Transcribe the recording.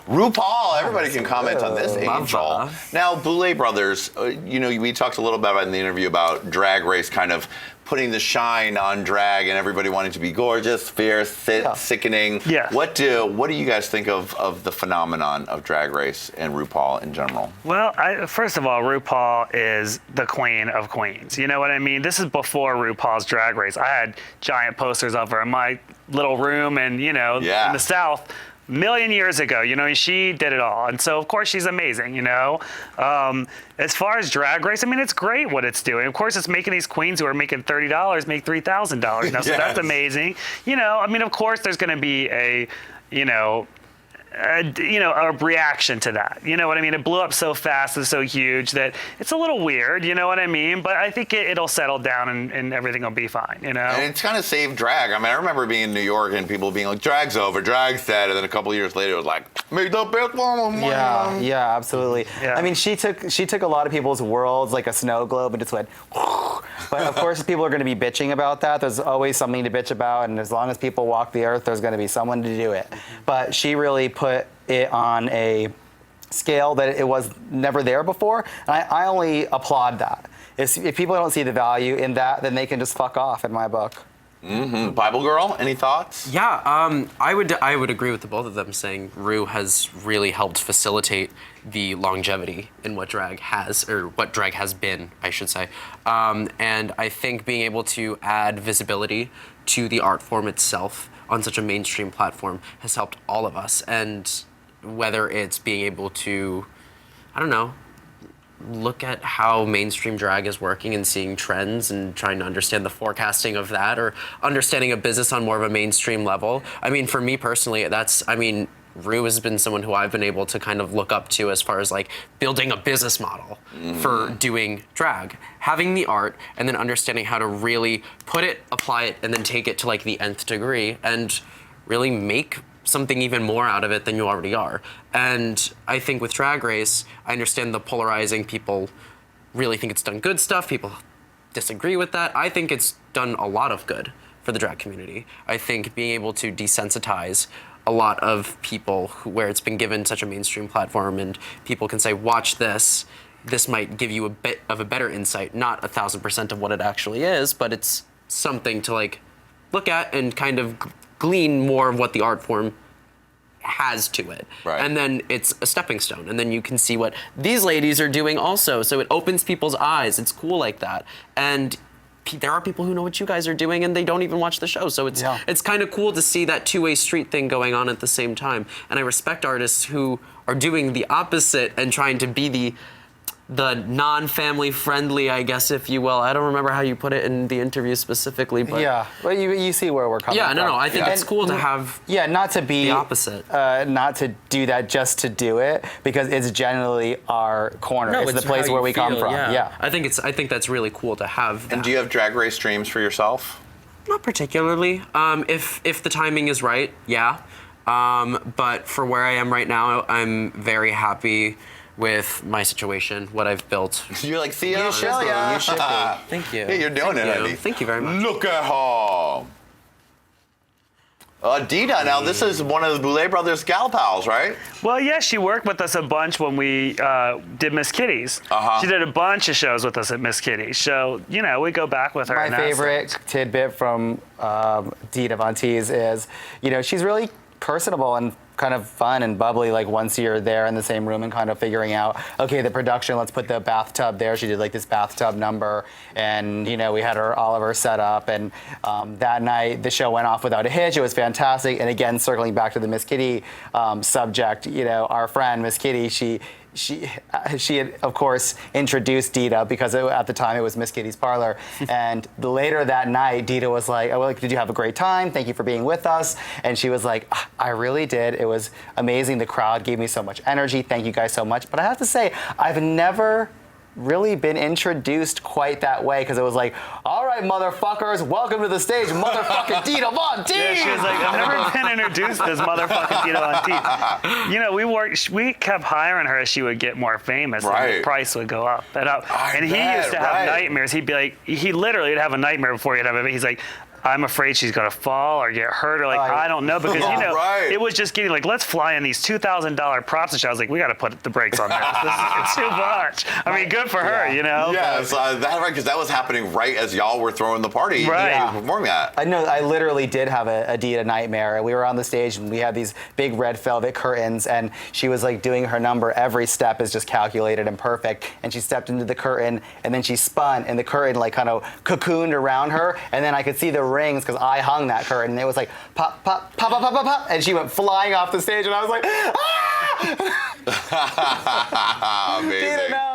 Rupaul, everybody can comment on this angel. Now, Boulet Brothers, you know, we talked a little bit about in the interview about Drag Race kind of putting the shine on drag and everybody wanting to be gorgeous, fierce, sickening. Yeah. What do you guys think of the phenomenon of Drag Race and RuPaul in general? Well, first of all, RuPaul is the queen of queens. You know what I mean? This is before RuPaul's Drag Race. I had giant posters of her in my little room and, you know, in the South. Million years ago, you know, she did it all. And so, of course, she's amazing, you know. As far as Drag Race, I mean, it's great what it's doing. Of course, it's making these queens who are making $30 make $3,000 now, so that's amazing. You know, I mean, of course, there's going to be a reaction to that. You know what I mean? It blew up so fast and so huge that it's a little weird, you know what I mean? But I think it'll settle down and everything will be fine, you know? And it's kind of saved drag. I mean, I remember being in New York and people being like, drag's over, drag's dead. And then a couple of years later, it was like, make the best one. Yeah, absolutely. Yeah. I mean, she took a lot of people's worlds like a snow globe and just went, but of course people are going to be bitching about that. There's always something to bitch about. And as long as people walk the earth, there's going to be someone to do it. But she really put it on a scale that it was never there before. And I only applaud that. If people don't see the value in that, then they can just fuck off in my book. Bible Girl, any thoughts? Yeah, I would agree with the both of them saying Ru has really helped facilitate the longevity in what drag has, or what drag has been, I should say. And I think being able to add visibility to the art form itself on such a mainstream platform has helped all of us. And whether it's being able to, I don't know, look at how mainstream drag is working and seeing trends and trying to understand the forecasting of that, or understanding a business on more of a mainstream level. I mean, for me personally, Ru has been someone who I've been able to kind of look up to as far as like building a business model for doing drag. Having the art and then understanding how to really put it, apply it, and then take it to like the nth degree and really make something even more out of it than you already are. And I think with Drag Race, I understand the polarizing. People really think it's done good stuff. People disagree with that. I think it's done a lot of good for the drag community. I think being able to desensitize a lot of people where it's been given such a mainstream platform and people can say, watch this. This might give you a bit of a better insight, not 1,000% of what it actually is, but it's something to like look at and kind of glean more of what the art form has to it. Right. And then it's a stepping stone. And then you can see what these ladies are doing also. So it opens people's eyes. It's cool like that. And there are people who know what you guys are doing and they don't even watch the show. So it's kind of cool to see that two-way street thing going on at the same time. And I respect artists who are doing the opposite and trying to be the non-family friendly, I guess, if you will. I don't remember how you put it in the interview specifically, but yeah, well, you see where we're coming from. I think it's cool to have not to be the opposite, not to do that just to do it, because it's generally our corner. It's the place where we come from. Yeah. I think that's really cool to have that. And do you have Drag Race dreams for yourself? Not particularly. If the timing is right, yeah. But for where I am right now, I'm very happy with my situation, what I've built. You're like, see ya, Australia. You should be. Thank you. Yeah, you're doing it, Eddie. Thank you very much. Look at her. Dita, now this is one of the Boulet Brothers gal pals, right? Well, yeah, she worked with us a bunch when we did Miss Kitty's. She did a bunch of shows with us at Miss Kitty's. So, you know, we go back with her. My favorite tidbit from Dita Von Teese is, you know, she's really personable and kind of fun and bubbly, like once you're there in the same room and kind of figuring out, okay, the production, let's put the bathtub there. She did like this bathtub number, and you know, we had all of her set up, and that night the show went off without a hitch. It was fantastic. And again, circling back to the Miss Kitty subject, you know, our friend Miss Kitty, she had, of course, introduced Dita because at the time it was Miss Kitty's parlor. And later that night, Dita was like, oh, well, did you have a great time? Thank you for being with us. And she was like, I really did. It was amazing. The crowd gave me so much energy. Thank you guys so much. But I have to say, I've never really been introduced quite that way, because it was like, all right, motherfuckers, welcome to the stage, motherfucking Dita Von Teese. Yeah, she was like, I've never been introduced as motherfucking Dita Von Teese. You know, we kept hiring her as she would get more famous, and the price would go up and up. And he used to have nightmares. He'd be like, he literally would have a nightmare before he'd have a, he's like, I'm afraid she's gonna fall or get hurt or like I don't know because it was just getting like let's fly in these $2,000 props and shit. I was like we got to put the brakes on this. It's too much. I mean, good for her, you know. Yeah, that right because that was happening right as y'all were throwing the party. Right. Performing that. I know. I literally did have a Dita nightmare. We were on the stage and we had these big red velvet curtains, and she was like doing her number. Every step is just calculated and perfect. And she stepped into the curtain, and then she spun, and the curtain like kind of cocooned around her, and then I could see the rings because I hung that curtain. And it was like pop, pop, pop, pop, pop, pop, pop, and she went flying off the stage, and I was like, ah! Amazing. Dita, no.